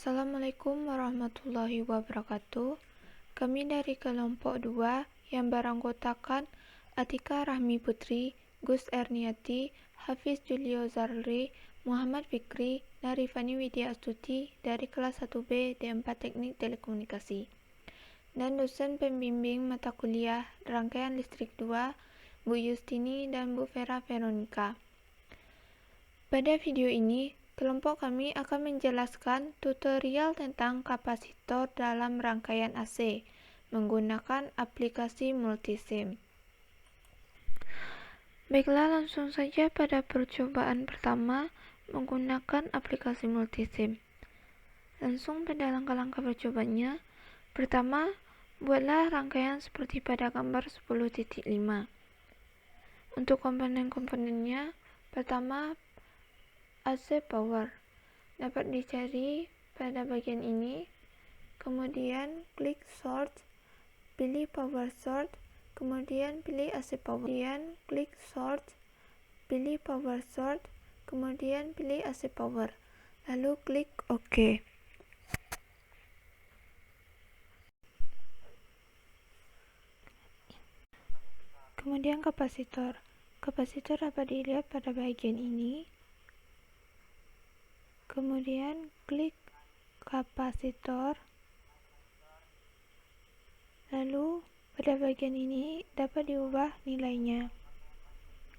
Assalamualaikum warahmatullahi wabarakatuh. Kami dari kelompok 2 yang beranggotakan Atika Rahmi Putri, Gus Erniati, Hafiz Julio Zarli, Muhammad Fikri, Narifani Widya Astuti dari kelas 1B D4 Teknik Telekomunikasi, dan dosen pembimbing mata kuliah Rangkaian Listrik 2, Bu Yustini dan Bu Vera Veronica. Pada video ini, kelompok kami akan menjelaskan tutorial tentang kapasitor dalam rangkaian AC menggunakan aplikasi multisim. Baiklah, langsung saja pada percobaan pertama menggunakan aplikasi multisim. Langsung pada langkah-langkah percobaannya. Pertama, buatlah rangkaian seperti pada gambar 10.5. Untuk komponen-komponennya, pertama AC power dapat dicari pada bagian ini, kemudian klik source, pilih power source, kemudian pilih AC power, kemudian klik source, pilih power source, kemudian pilih AC power, lalu klik OK. Kemudian kapasitor dapat dilihat pada bagian ini. Kemudian klik kapasitor, lalu pada bagian ini dapat diubah nilainya.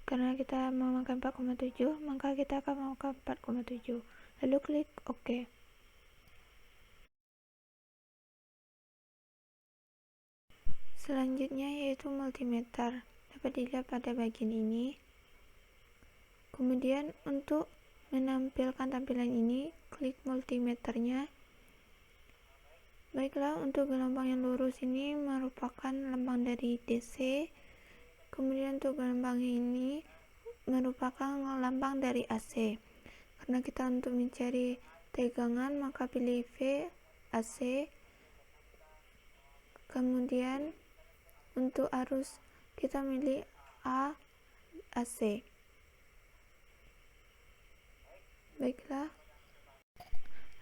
Karena kita memakan 4,7, maka kita akan memakan 4,7. Lalu klik OK. Selanjutnya yaitu multimeter, dapat dilihat pada bagian ini. Kemudian untuk menampilkan tampilan ini, klik multimeternya. Baiklah, untuk gelombang yang lurus ini merupakan lambang dari DC. Kemudian untuk gelombang ini merupakan lambang dari AC. Karena kita untuk mencari tegangan, maka pilih V AC. Kemudian untuk arus kita pilih A AC. Baiklah.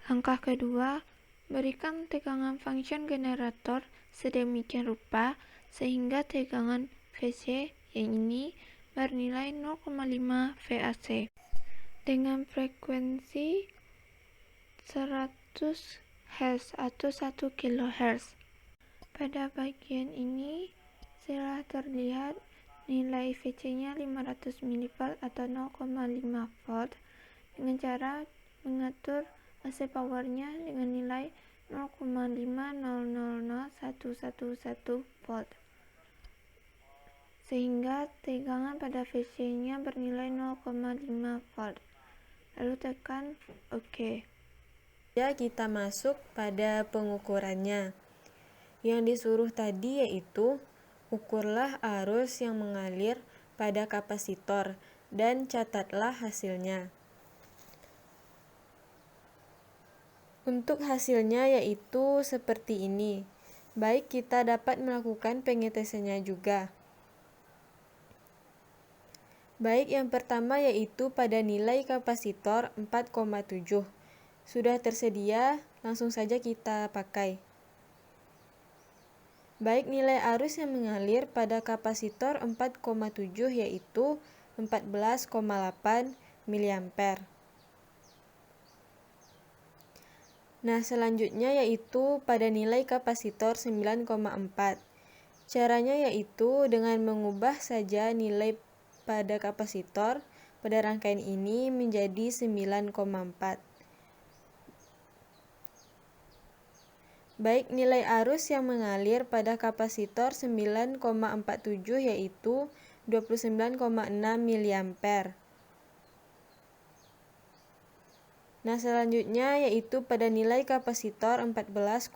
Langkah kedua, berikan tegangan function generator sedemikian rupa sehingga tegangan VC yang ini bernilai 0,5 VAC dengan frekuensi 100 Hz atau 1 kHz. Pada bagian ini telah terlihat nilai VC-nya 500 mV atau 0,5 volt dengan cara mengatur AC power-nya dengan nilai 0,5000111 volt sehingga tegangan pada VC-nya bernilai 0,5 volt. Lalu tekan OK. Ya, kita masuk pada pengukurannya. Yang disuruh tadi yaitu ukurlah arus yang mengalir pada kapasitor dan catatlah hasilnya. Untuk hasilnya yaitu seperti ini. Baik, kita dapat melakukan pengetesannya juga. Baik, yang pertama yaitu pada nilai kapasitor 4,7. Sudah tersedia, langsung saja kita pakai. Baik, nilai arus yang mengalir pada kapasitor 4,7 yaitu 14,8 mA. Nah, selanjutnya yaitu pada nilai kapasitor 9,4. Caranya yaitu dengan mengubah saja nilai pada kapasitor pada rangkaian ini menjadi 9,4. Baik, nilai arus yang mengalir pada kapasitor 9,47 yaitu 29,6 mA. Nah, selanjutnya yaitu pada nilai kapasitor 14,1.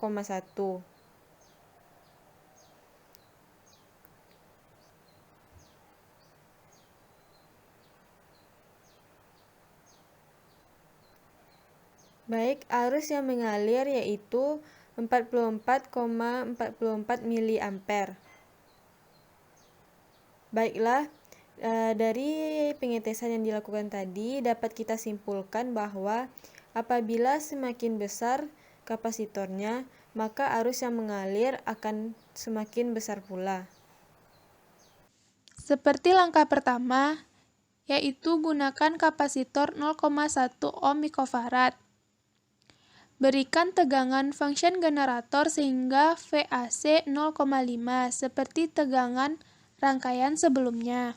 Baik, arus yang mengalir yaitu 44,44 mA. Baiklah, dari pengetesan yang dilakukan tadi dapat kita simpulkan bahwa Apabila semakin besar kapasitornya, maka arus yang mengalir akan semakin besar pula. Seperti langkah pertama, yaitu gunakan kapasitor 0,1 ohm mikrofarad. Berikan tegangan function generator sehingga VAC 0,5 seperti tegangan rangkaian sebelumnya.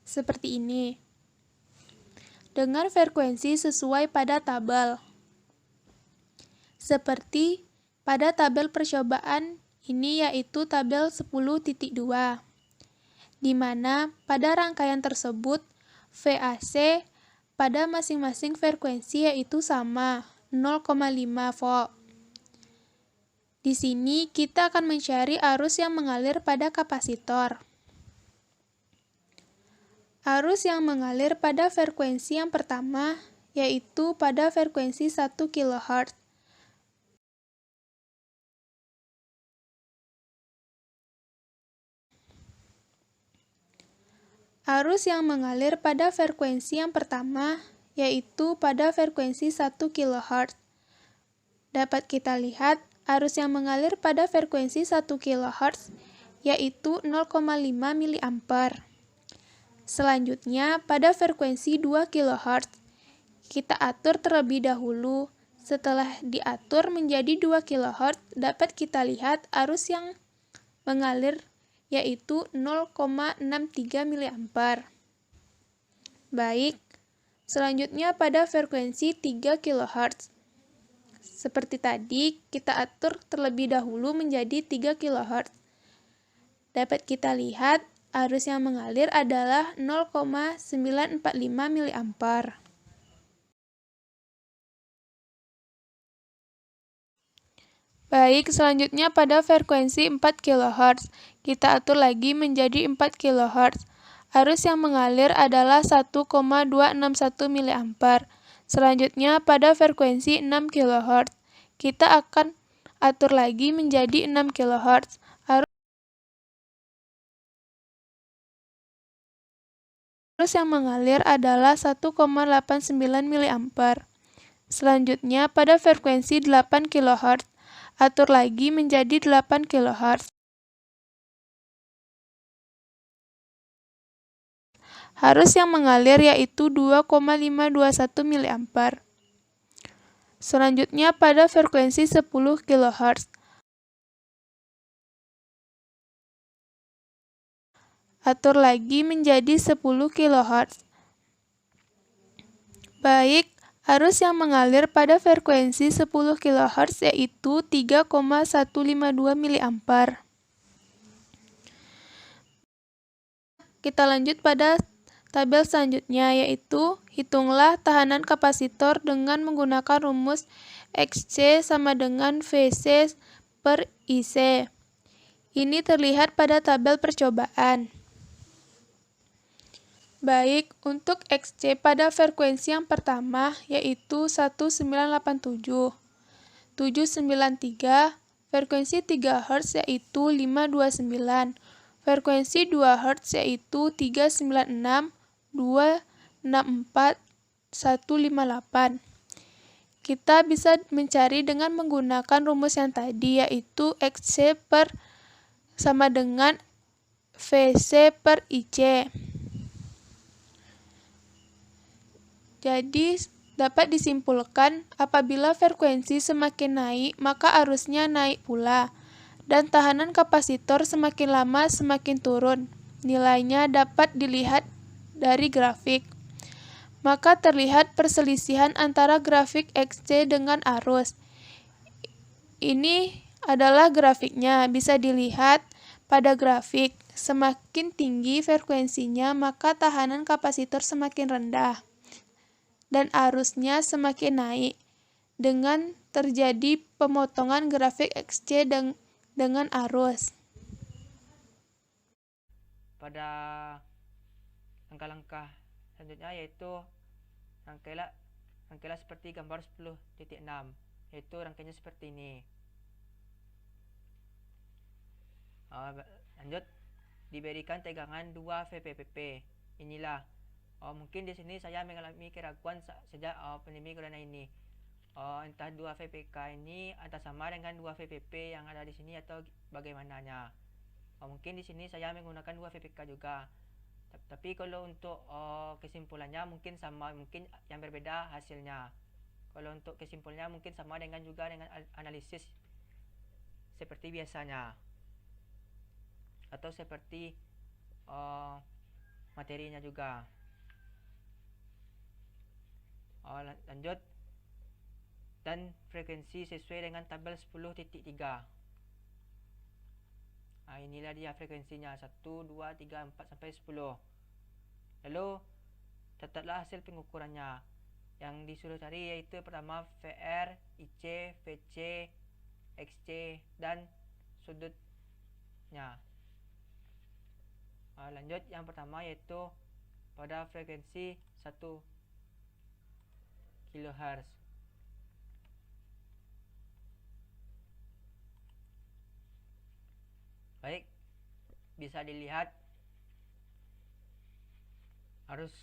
Seperti ini. Dengan frekuensi sesuai pada tabel. Seperti pada tabel percobaan ini yaitu tabel 10.2. Di mana pada rangkaian tersebut VAC pada masing-masing frekuensi yaitu sama 0,5 volt. Di sini kita akan mencari arus yang mengalir pada kapasitor. Arus yang mengalir pada frekuensi yang pertama yaitu pada frekuensi 1 kHz. Arus yang mengalir pada frekuensi yang pertama yaitu pada frekuensi 1 kHz. Dapat kita lihat arus yang mengalir pada frekuensi 1 kHz yaitu 0,5 mA. Selanjutnya pada frekuensi 2 kHz kita atur terlebih dahulu. Setelah diatur menjadi 2 kHz dapat kita lihat arus yang mengalir yaitu 0,63 mA. Baik, selanjutnya pada frekuensi 3 kHz. Seperti tadi, kita atur terlebih dahulu menjadi 3 kHz. Dapat kita lihat arus yang mengalir adalah 0,945 mA. Baik, selanjutnya pada frekuensi 4 kHz. Kita atur lagi menjadi 4 kHz. Arus yang mengalir adalah 1,261 mA. Selanjutnya pada frekuensi 6 kHz. Kita akan atur lagi menjadi 6 kHz. Arus yang mengalir adalah 1,89 mA. Selanjutnya pada frekuensi 8 kHz. Atur lagi menjadi 8 kHz. Arus yang mengalir yaitu 2,521 mA. Selanjutnya pada frekuensi 10 kHz. Atur lagi menjadi 10 kHz. Baik, arus yang mengalir pada frekuensi 10 kHz yaitu 3,152 mA. Kita lanjut pada tabel selanjutnya yaitu hitunglah tahanan kapasitor dengan menggunakan rumus XC sama dengan VC per IC. Ini terlihat pada tabel percobaan. Baik, untuk XC pada frekuensi yang pertama yaitu 1987, 793, frekuensi 3 Hz yaitu 529, frekuensi 2 Hz yaitu 396, 264, 158. Kita bisa mencari dengan menggunakan rumus yang tadi yaitu XC per sama dengan VC per IC. Jadi, dapat disimpulkan apabila frekuensi semakin naik, maka arusnya naik pula. Dan tahanan kapasitor semakin lama semakin turun. Nilainya dapat dilihat dari grafik. Maka terlihat perselisihan antara grafik XC dengan arus. Ini adalah grafiknya, bisa dilihat pada grafik. Semakin tinggi frekuensinya, maka tahanan kapasitor semakin rendah. Dan arusnya semakin naik dengan terjadi pemotongan grafik XC dengan arus. Pada langkah-langkah selanjutnya yaitu rangkailah seperti gambar 10.6, yaitu rangkaiannya seperti ini. Lanjut, diberikan tegangan 2 VPPP. Inilah. Mungkin di sini saya mengalami keraguan sejak pandemi corona ini. entah 2 VPK ini antara sama dengan 2 VPP yang ada di sini atau bagaimananya. Mungkin di sini saya menggunakan 2 VPK juga. Tapi kalau untuk kesimpulannya mungkin sama, mungkin yang berbeda hasilnya. Kalau untuk kesimpulannya mungkin sama dengan juga dengan analisis seperti biasanya atau seperti materinya juga. Lanjut, dan frekuensi sesuai dengan tabel 10.3. Inilah dia frekuensinya 1, 2, 3, 4 sampai 10. Lalu catatlah hasil pengukurannya. Yang disuruh cari yaitu pertama VR, IC, VC, XC dan sudutnya. Lanjut, yang pertama yaitu pada frekuensi 1 kHz. Baik, bisa dilihat arus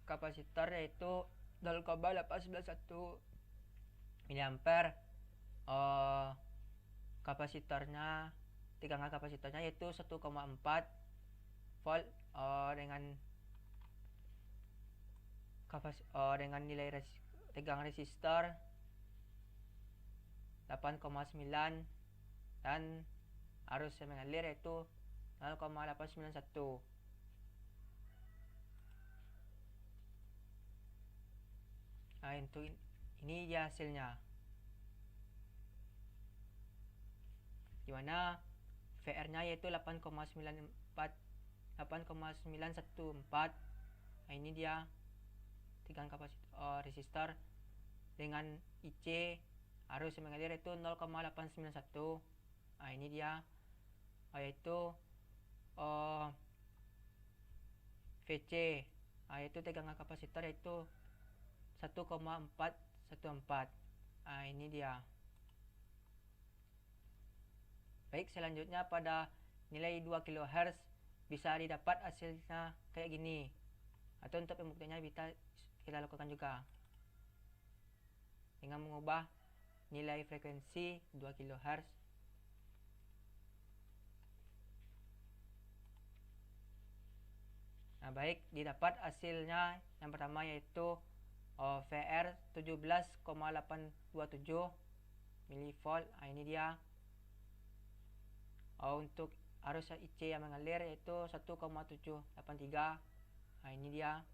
kapasitor yaitu 0,891 mA. Kapasitornya, tegangan kapasitornya yaitu 1,4 volt dengan nilai tegangan resistor 8,9 dan arus yang mengalir yaitu 0,891. Untuk ini dia hasilnya, dimana VR nya yaitu 8,914. Ini dia tegangan kapasitor resistor dengan IC arus yang mengalir itu 0,891. Ini dia yaitu VC yaitu tegangan kapasitor yaitu 1,414. Ini dia. Baik, selanjutnya pada nilai 2 kHz bisa didapat hasilnya kayak gini. Atau untuk pembuktiannya bisa kita lakukan juga dengan mengubah nilai frekuensi 2 kHz. Baik, didapat hasilnya yang pertama yaitu VR 17,827 mV. Ini dia. Untuk arus IC yang mengalir yaitu 1,783. Ini dia.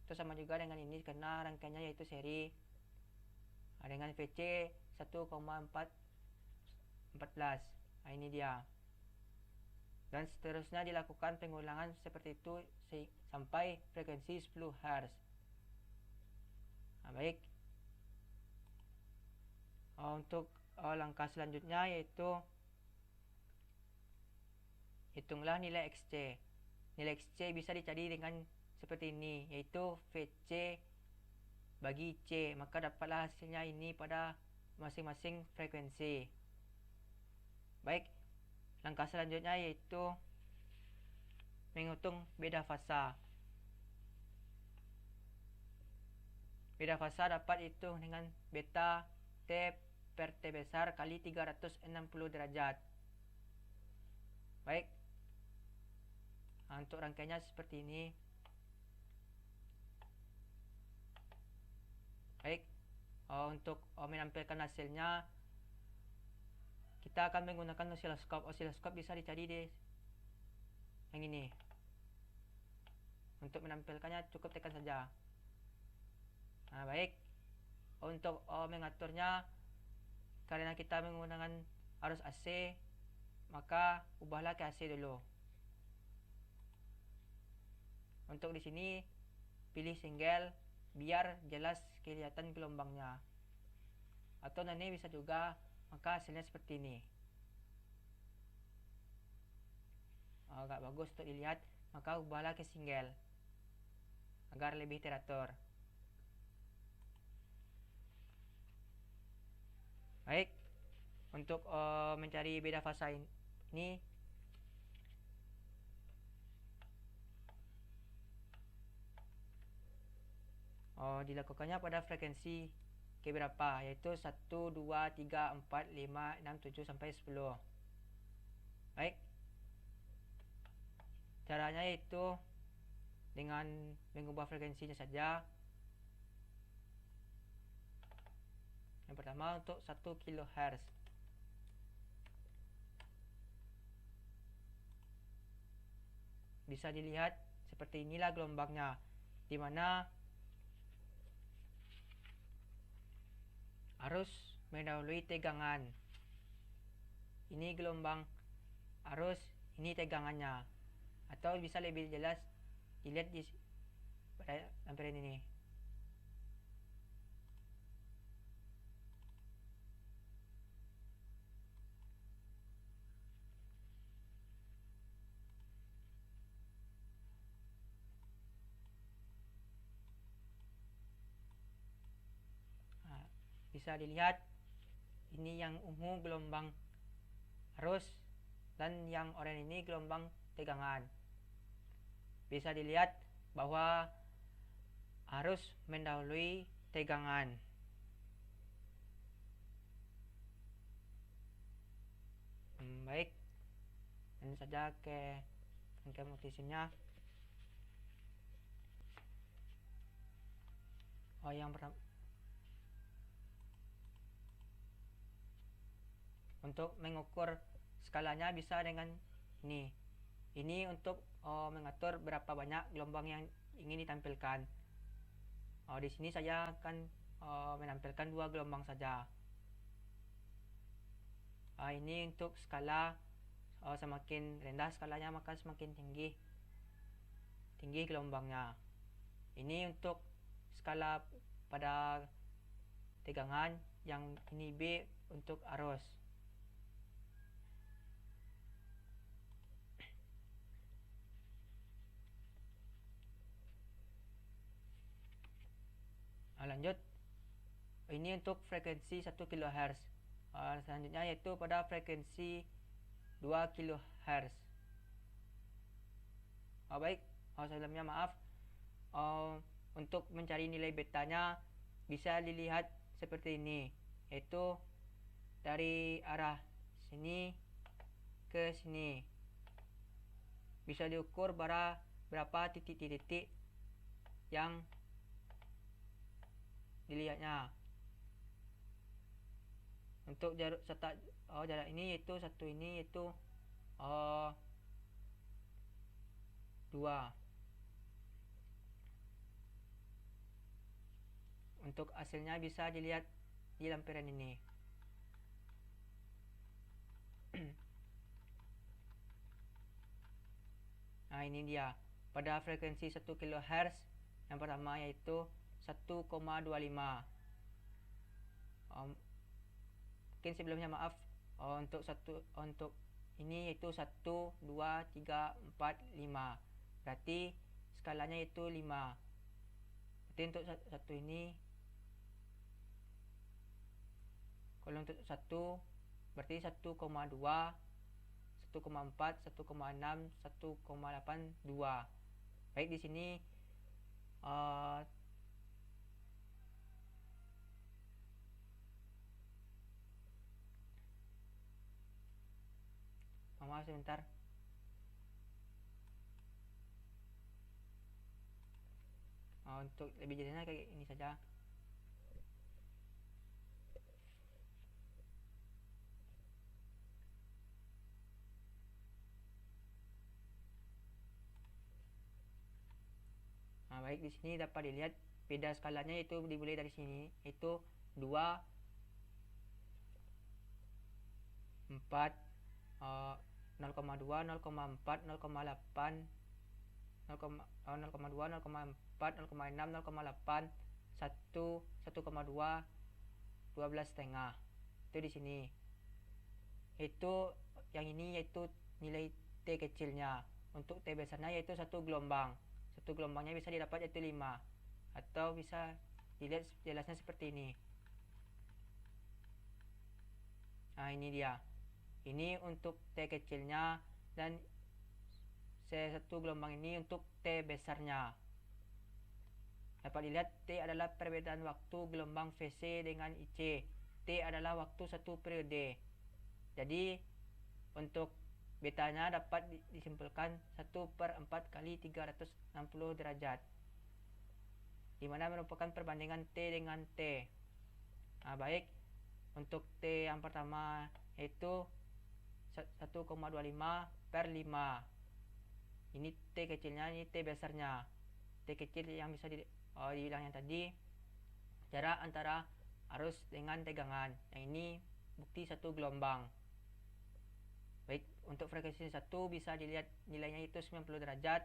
Itu sama juga dengan ini karena rangkaiannya yaitu seri. Dengan VC 1,414. Ini dia. Dan seterusnya dilakukan pengulangan seperti itu sampai frekuensi 10 Hz. Baik. Untuk langkah selanjutnya yaitu hitunglah nilai XC. Nilai XC bisa dicari dengan seperti ini, yaitu VC bagi C. Maka dapatlah hasilnya ini pada masing-masing frekuensi. Baik, langkah selanjutnya yaitu menghitung beda fasa. Beda fasa dapat dihitung dengan beta T per T besar kali 360 derajat. Baik, untuk rangkaiannya seperti ini. Baik, untuk menampilkan hasilnya kita akan menggunakan osiloskop. Osiloskop bisa dicari di yang ini. Untuk menampilkannya cukup tekan saja. Baik, untuk mengaturnya, karena kita menggunakan arus AC, maka ubahlah ke AC dulu. Untuk di sini pilih single biar jelas kelihatan gelombangnya. Atau nanti bisa juga, maka hasilnya seperti ini. Agak bagus untuk dilihat, maka ubahlah ke single agar lebih teratur. Baik, untuk mencari beda fasa ini dilakukannya pada frekuensi ke berapa, yaitu 1, 2, 3, 4, 5, 6, 7, sampai 10. Baik, caranya yaitu dengan mengubah frekuensinya saja. Yang pertama untuk 1 kHz. Bisa dilihat seperti inilah gelombangnya, di mana arus mendahului tegangan. Ini gelombang arus, ini tegangannya. Atau bisa lebih jelas dilihat pada lampiran ini. Bisa dilihat ini yang ungu gelombang arus dan yang oranye ini gelombang tegangan. Bisa dilihat bahwa arus mendahului tegangan. Baik, ini saja ke multisinya. Yang pertama, untuk mengukur skalanya bisa dengan ini. Ini untuk mengatur berapa banyak gelombang yang ingin ditampilkan. Di sini saya akan menampilkan 2 gelombang saja. Ini untuk skala, semakin rendah skalanya maka semakin tinggi gelombangnya. Ini untuk skala pada tegangan, yang ini B untuk arus. Lanjut, ini untuk frekuensi 1 kHz. Selanjutnya yaitu pada frekuensi 2 kHz. Baik, sebelumnya maaf, untuk mencari nilai betanya bisa dilihat seperti ini, yaitu dari arah sini ke sini. Bisa diukur berapa titik-titik yang dilihatnya. Untuk jarak ini yaitu 1, ini yaitu 2. Untuk hasilnya bisa dilihat di lampiran ini. Nah, ini dia pada frekuensi 1 kHz. Yang pertama yaitu 1,25. Mungkin sebelumnya maaf, untuk ini yaitu 1, 2, 3, 4, 5. Berarti skalanya itu 5. Berarti untuk satu ini, kalau untuk 1 berarti 1,2, 1,4, 1,6, 1,82. Baik, di sini maaf sebentar. Untuk lebih jelasnya kayak ini saja. Baik, di sini dapat dilihat beda skalanya, yaitu dimulai dari sini, yaitu 2, 4, 0,2, 0,4, 0,8, 0,2, 0,4, 0,6, 0,8, 1, 1,2, 12,5. Itu di sini. Itu yang ini yaitu nilai T kecilnya. Untuk T besarnya yaitu 1 gelombang. 1 gelombangnya bisa didapat yaitu 5. Atau bisa dilihat jelasnya seperti ini. Nah, ini dia. Ini untuk T kecilnya, dan C1 gelombang ini untuk T besarnya. Dapat dilihat T adalah perbedaan waktu gelombang VC dengan IC. T adalah waktu satu periode. Jadi untuk betanya dapat disimpulkan 1/4 kali 360 derajat, di mana merupakan perbandingan T dengan T. Baik, untuk T yang pertama yaitu 1,25/5. Ini T kecilnya, ini T besarnya. T kecil yang bisa dibilang yang tadi jarak antara arus dengan tegangan. Yang ini bukti satu gelombang. Baik, untuk frekuensi 1 bisa dilihat nilainya itu 90 derajat,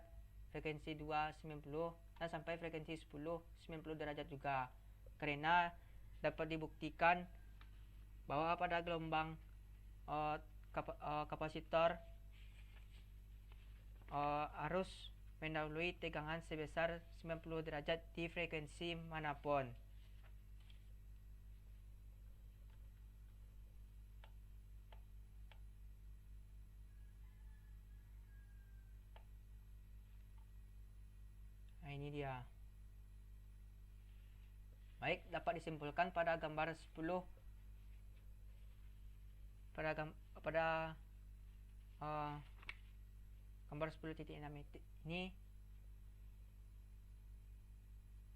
frekuensi 2 90, dan sampai frekuensi 10 90 derajat juga. Karena dapat dibuktikan bahwa pada gelombang kapasitor arus mendahului tegangan sebesar 90 derajat di frekuensi manapun. Nah, ini dia. Baik, dapat disimpulkan pada gambar 10 gambar 10.6 ini,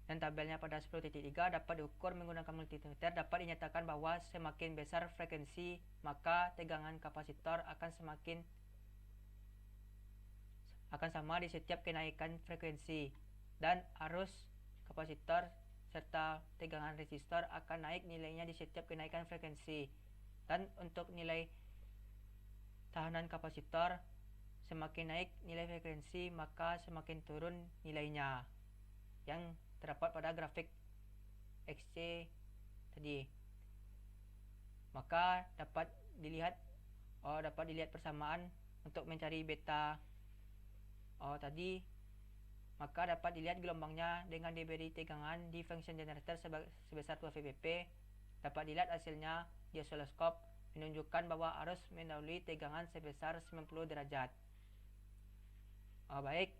dan tabelnya pada 10.3 dapat diukur menggunakan multimeter. Dapat dinyatakan bahwa semakin besar frekuensi, maka tegangan kapasitor akan sama di setiap kenaikan frekuensi, dan arus kapasitor serta tegangan resistor akan naik nilainya di setiap kenaikan frekuensi. Dan untuk nilai tahanan kapasitor, semakin naik nilai frekuensi maka semakin turun nilainya, yang terdapat pada grafik XC tadi. Maka dapat dilihat persamaan untuk mencari beta tadi. Maka dapat dilihat gelombangnya dengan diberi tegangan di function generator sebesar 2 VPP. Dapat dilihat hasilnya di oscilloscope menunjukkan bahwa arus mendahului tegangan sebesar 90 derajat. Baik,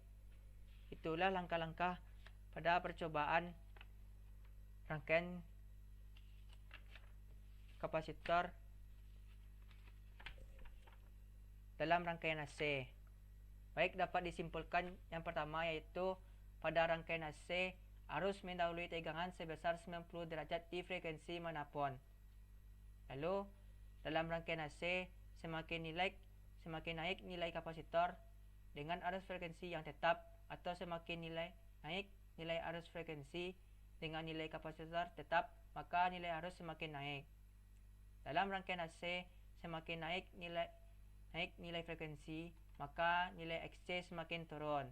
itulah langkah-langkah pada percobaan rangkaian kapasitor dalam rangkaian AC. Baik, dapat disimpulkan yang pertama yaitu pada rangkaian AC arus mendahului tegangan sebesar 90 derajat di frekuensi manapun. Lalu dalam rangkaian AC semakin naik nilai kapasitor dengan arus frekuensi yang tetap, atau semakin naik nilai arus frekuensi dengan nilai kapasitor tetap, maka nilai arus semakin naik. Dalam rangkaian AC semakin naik nilai frekuensi, maka nilai XC semakin turun,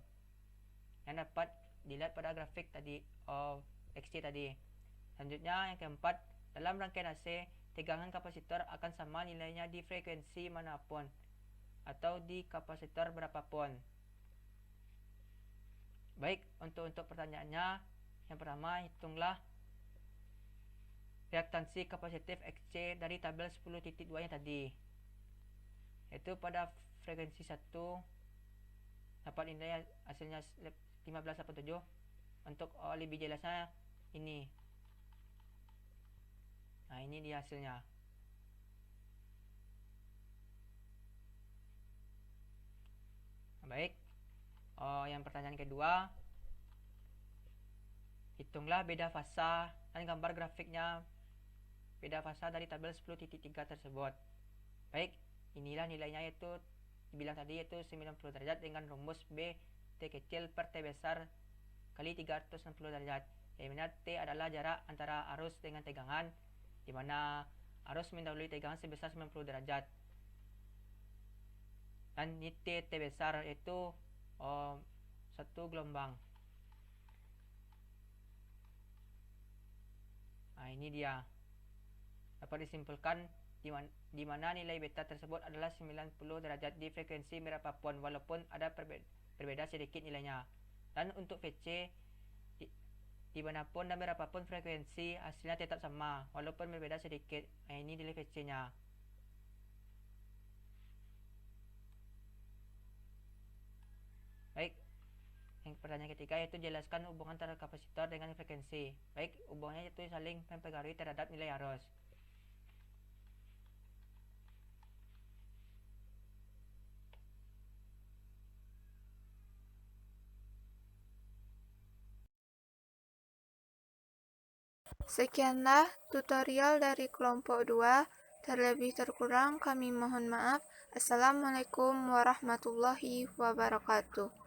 yang dapat dilihat pada grafik tadi XC tadi. Selanjutnya yang keempat, dalam rangkaian AC tegangan kapasitor akan sama nilainya di frekuensi manapun atau di kapasitor berapapun. Baik, untuk pertanyaannya, yang pertama, hitunglah reaktansi kapasitif XC dari tabel 10.2 yang tadi. Yaitu pada frekuensi 1 dapat nilai hasilnya 1587. Untuk lebih jelasnya ini. Nah, ini dia hasilnya. Baik, yang pertanyaan kedua, hitunglah beda fasa dan gambar grafiknya beda fasa dari tabel 10.3 tersebut. Baik, inilah nilainya, yaitu dibilang tadi yaitu 90 derajat dengan rumus B T kecil per T besar kali 360 derajat, yang mana T adalah jarak antara arus dengan tegangan, di mana arus mendahului tegangan sebesar 90 derajat. Dan ini T besar yaitu satu gelombang. Nah, ini dia. Dapat disimpulkan di mana nilai beta tersebut adalah 90 derajat di frekuensi berapapun, walaupun ada berbeda sedikit nilainya. Dan untuk VC dimanapun dan berapapun frekuensi, hasilnya tetap sama walaupun berbeda sedikit. Nah, ini nilai VC nya. Baik, yang Yang pertanyaan ketiga yaitu jelaskan hubungan antara kapasitor dengan frekuensi. Baik, hubungannya itu saling mempengaruhi terhadap nilai arus. Sekianlah tutorial dari kelompok 2. Terlebih terkurang kami mohon maaf. Assalamualaikum warahmatullahi wabarakatuh.